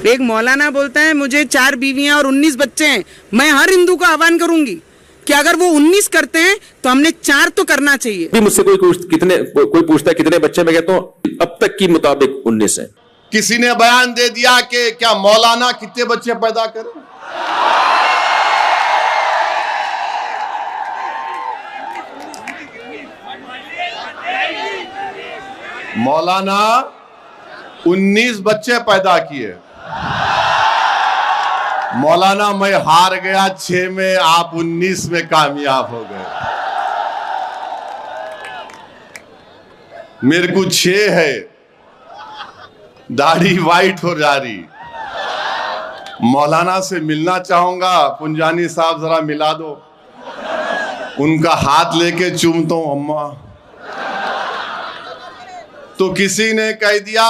एक मौलाना बोलता है मुझे 4 बीवियां और 19 बच्चे हैं। मैं हर हिंदू को आह्वान करूंगी कि अगर वो 19 करते हैं तो हमने 4 तो करना चाहिए। मुझसे कोई पूछता है कितने बच्चे, मैं कहता हूं अब तक की मुताबिक 19 है। किसी ने बयान दे दिया कि क्या मौलाना कितने बच्चे पैदा करें? मौलाना 19 बच्चे पैदा किए। मौलाना मैं हार गया 6 में, आप 19 में कामयाब हो गए। मेरे को 6 है, दाढ़ी वाइट हो जा रही। मौलाना से मिलना चाहूंगा, पुंजानी साहब जरा मिला दो। उनका हाथ लेके चूमता हूं अम्मा। तो किसी ने कह दिया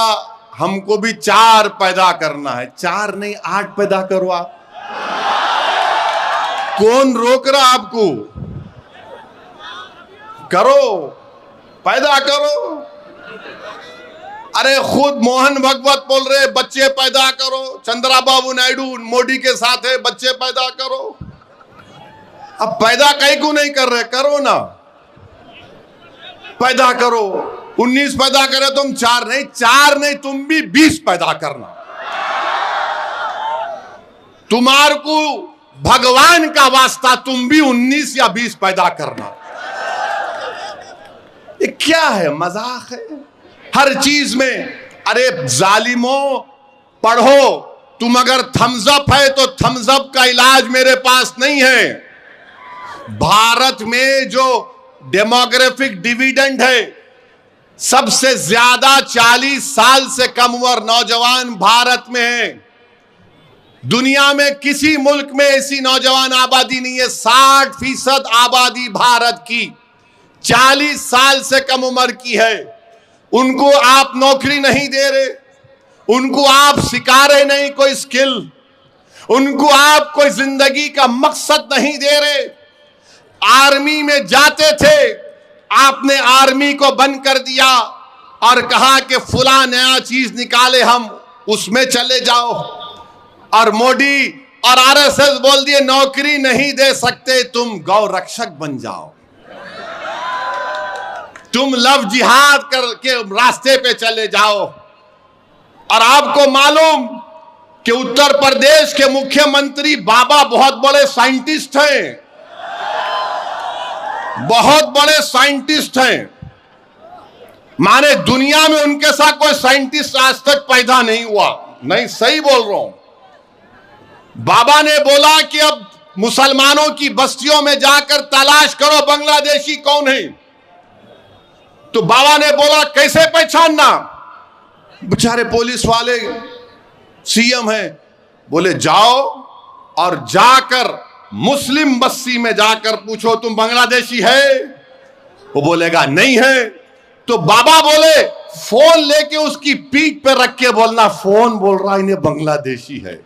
हमको भी 4 पैदा करना है। 4 नहीं 8 पैदा करो आप। कौन रोक रहा आपको? करो, पैदा करो। अरे खुद मोहन भगवत बोल रहे बच्चे पैदा करो। चंद्रबाबू नायडू मोदी के साथ है, बच्चे पैदा करो। अब पैदा कहीं को नहीं कर रहे, करो ना, पैदा करो। 19 पैदा करे तुम, 4 नहीं तुम भी 20 पैदा करना। तुम्हारे को भगवान का वास्ता तुम भी 19 या 20 पैदा करना। ये क्या है, मजाक है हर चीज में। अरे जालिमों, पढ़ो। तुम अगर थम्स अप है तो थम्स अप का इलाज मेरे पास नहीं है। भारत में जो डेमोग्राफिक डिविडेंड है, सबसे ज्यादा 40 साल से कम उम्र नौजवान भारत में है। दुनिया में किसी मुल्क में ऐसी नौजवान आबादी नहीं है। 60% आबादी भारत की 40 साल से कम उम्र की है। उनको आप नौकरी नहीं दे रहे, उनको आप सिखा रहे नहीं कोई स्किल, उनको आप कोई जिंदगी का मकसद नहीं दे रहे। आर्मी में जाते थे, आपने आर्मी को बंद कर दिया और कहा कि फुला नया चीज निकाले हम उसमें चले जाओ। और मोदी और आरएसएस बोल दिए नौकरी नहीं दे सकते, तुम गौ रक्षक बन जाओ, तुम लव जिहाद करके रास्ते पे चले जाओ। और आपको मालूम कि उत्तर प्रदेश के मुख्यमंत्री बाबा बहुत बड़े साइंटिस्ट हैं, बहुत बड़े साइंटिस्ट हैं। माने दुनिया में उनके साथ कोई साइंटिस्ट आज तक पैदा नहीं हुआ। नहीं, सही बोल रहा हूं। बाबा ने बोला कि अब मुसलमानों की बस्तियों में जाकर तलाश करो बांग्लादेशी कौन है। तो बाबा ने बोला कैसे पहचानना? बेचारे पुलिस वाले सीएम हैं, बोले जाओ और जाकर मुस्लिम बस्ती में जाकर पूछो तुम बांग्लादेशी है। वो बोलेगा नहीं है। तो बाबा बोले फोन लेके उसकी पीठ पे रख के बोलना, फोन बोल रहा इन्हें बांग्लादेशी है।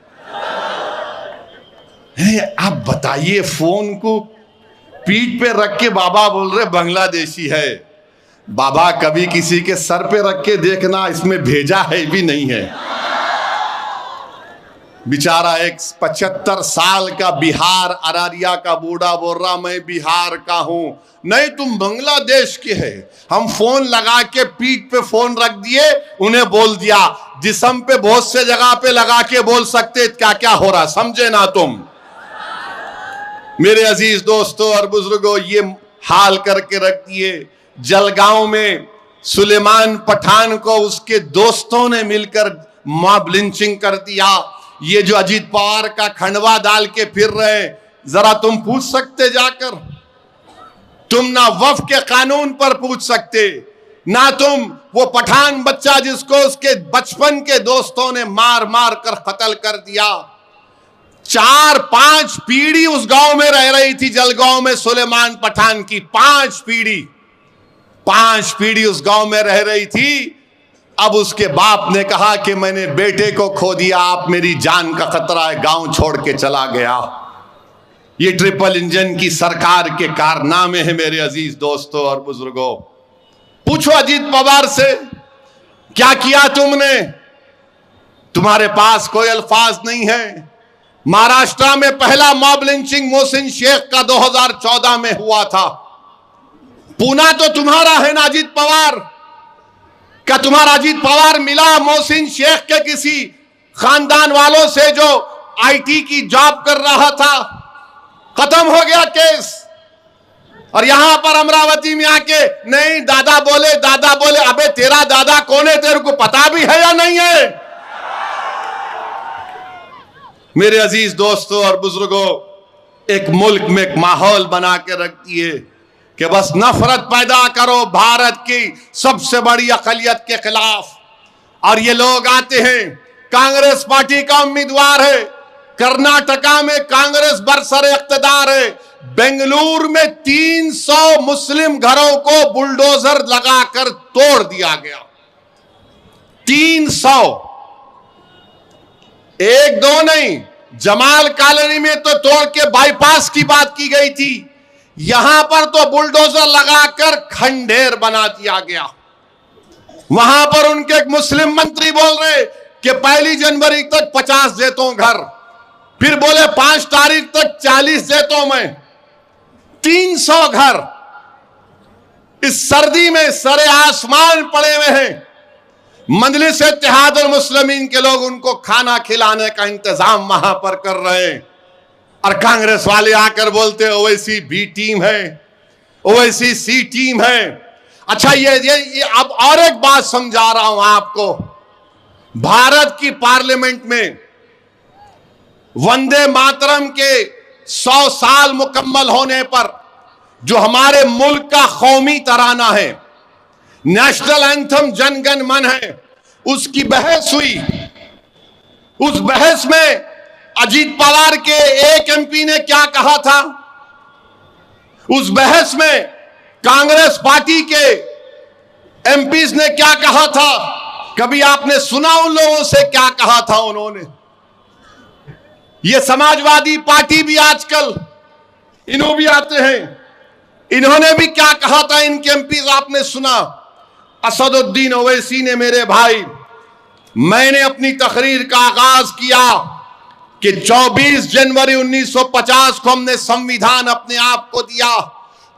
आप बताइए, फोन को पीठ पे रख के बाबा बोल रहे बांग्लादेशी है। बाबा कभी किसी के सर पे रख के देखना, इसमें भेजा है भी नहीं है। बेचारा एक 75 साल का बिहार अररिया का बूढ़ा बोल रहा मैं बिहार का हूं। नहीं, तुम बांग्लादेश के है। हम फोन लगा के पीठ पे फोन रख दिए, उन्हें बोल दिया। जिस्म पे बहुत से जगह पे लगा के बोल सकते क्या क्या हो रहा, समझे ना तुम। मेरे अजीज दोस्तों और बुजुर्गों, ये हाल करके रख दिए। जलगांव में सुलेमान पठान को उसके दोस्तों ने मिलकर मॉब लिंचिंग कर दिया। ये जो अजीत पवार का खंडवा डाल के फिर रहे, जरा तुम पूछ सकते जाकर? तुम ना वफ के कानून पर पूछ सकते, ना तुम वो पठान बच्चा जिसको उसके बचपन के दोस्तों ने मार मार कर कत्ल कर दिया। 4-5 पीढ़ी उस गांव में रह रही थी जलगांव में सुलेमान पठान की। 5 पीढ़ी उस गांव में रह रही थी। अब उसके बाप ने कहा कि मैंने बेटे को खो दिया, आप मेरी जान का खतरा है, गांव छोड़ के चला गया। ये ट्रिपल इंजन की सरकार के कारनामे हैं मेरे अजीज दोस्तों और बुजुर्गों। पूछो अजीत पवार से क्या किया तुमने? तुम्हारे पास कोई अल्फाज नहीं है। महाराष्ट्र में पहला मॉब लिंचिंग मोहसिन शेख का 2014 में हुआ था। पूना तो तुम्हारा है ना अजीत पवार। क्या तुम्हारा अजीत पवार मिला मोहसिन शेख के किसी खानदान वालों से जो आईटी की जॉब कर रहा था? खत्म हो गया केस। और यहां पर अमरावती में आके नहीं दादा बोले। अबे तेरा दादा कौन है, तेरे को पता भी है या नहीं है? मेरे अजीज दोस्तों और बुजुर्गों, एक मुल्क में एक माहौल बना के रखती है कि बस नफरत पैदा करो भारत की सबसे बड़ी अकलियत के खिलाफ। और ये लोग आते हैं, कांग्रेस पार्टी का उम्मीदवार है, कर्नाटका में कांग्रेस बरसरे इख्तिदार है, बेंगलुरु में 300 मुस्लिम घरों को बुलडोजर लगाकर तोड़ दिया गया। 300, एक दो नहीं, जमाल कॉलोनी में तो तोड़ के बाईपास की बात की गई थी, यहां पर तो बुलडोजर लगाकर खंडेर बना दिया गया। वहां पर उनके एक मुस्लिम मंत्री बोल रहे कि 1 जनवरी तक 50 देता हूं घर, फिर बोले 5 तारीख तक 40 देता हूं मैं। 300 घर इस सर्दी में सरे आसमान पड़े हुए हैं। मजलिस इत्तेहादुल मुस्लिमीन के लोग उनको खाना खिलाने का इंतजाम वहां पर कर रहे हैं, और कांग्रेस वाले आकर बोलते हैं ओवैसी बी टीम है, ओवैसी सी टीम है। अच्छा ये अब और एक बात समझा रहा हूं आपको। भारत की पार्लियामेंट में वंदे मातरम के 100 साल मुकम्मल होने पर जो हमारे मुल्क का कौमी तराना है, नेशनल एंथम जन गण मन है, उसकी बहस हुई। उस बहस में अजीत पवार के एक एमपी ने क्या कहा था, उस बहस में कांग्रेस पार्टी के एमपीज ने क्या कहा था, कभी आपने सुना उन लोगों से क्या कहा था उन्होंने? ये समाजवादी पार्टी भी आजकल इन्हों भी आते हैं, इन्होंने भी क्या कहा था इनके एमपीज आपने सुना? असदुद्दीन ओवैसी ने, मेरे भाई, मैंने अपनी तकरीर का आगाज किया कि 24 जनवरी 1950 को हमने संविधान अपने आप को दिया,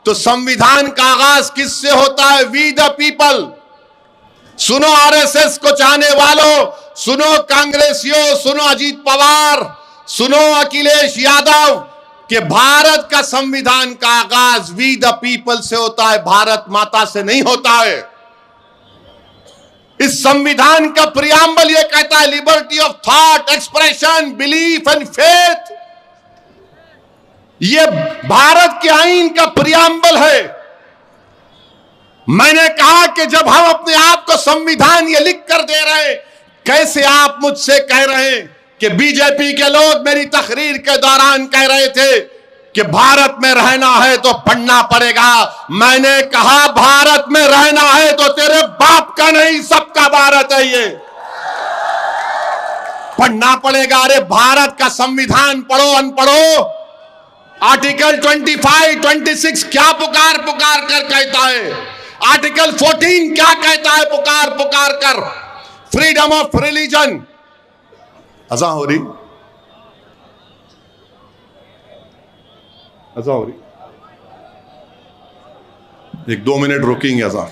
तो संविधान का आगाज किससे होता है? We the people. सुनो आरएसएस को चाहने वालों, सुनो कांग्रेसियों, सुनो अजीत पवार, सुनो अखिलेश यादव, कि भारत का संविधान का आगाज वी द पीपल से होता है, भारत माता से नहीं होता है। इस संविधान का प्रियम्बल यह कहता है liberty of thought, expression, belief and faith. यह भारत के आईन का प्रियम्बल है। मैंने कहा कि जब हम अपने आप को संविधान ये लिख कर दे रहे हैं, कैसे आप मुझसे कह रहे हैं कि बीजेपी के लोग मेरी तकरीर के दौरान कह रहे थे कि भारत में रहना है तो पढ़ना पड़ेगा। मैंने कहा भारत में रहना है तो तेरे बाप का नहीं, सबका भारत है, ये पढ़ना पड़ेगा। अरे भारत का संविधान पढ़ो अनपढ़ो। आर्टिकल 25, 26 क्या पुकार कर कहता है? आर्टिकल 14 क्या कहता है पुकार कर? Freedom of religion. अज़ां हो रही, अज़ां हो रही, 1-2 मिनट रुकेंगे अज़ां।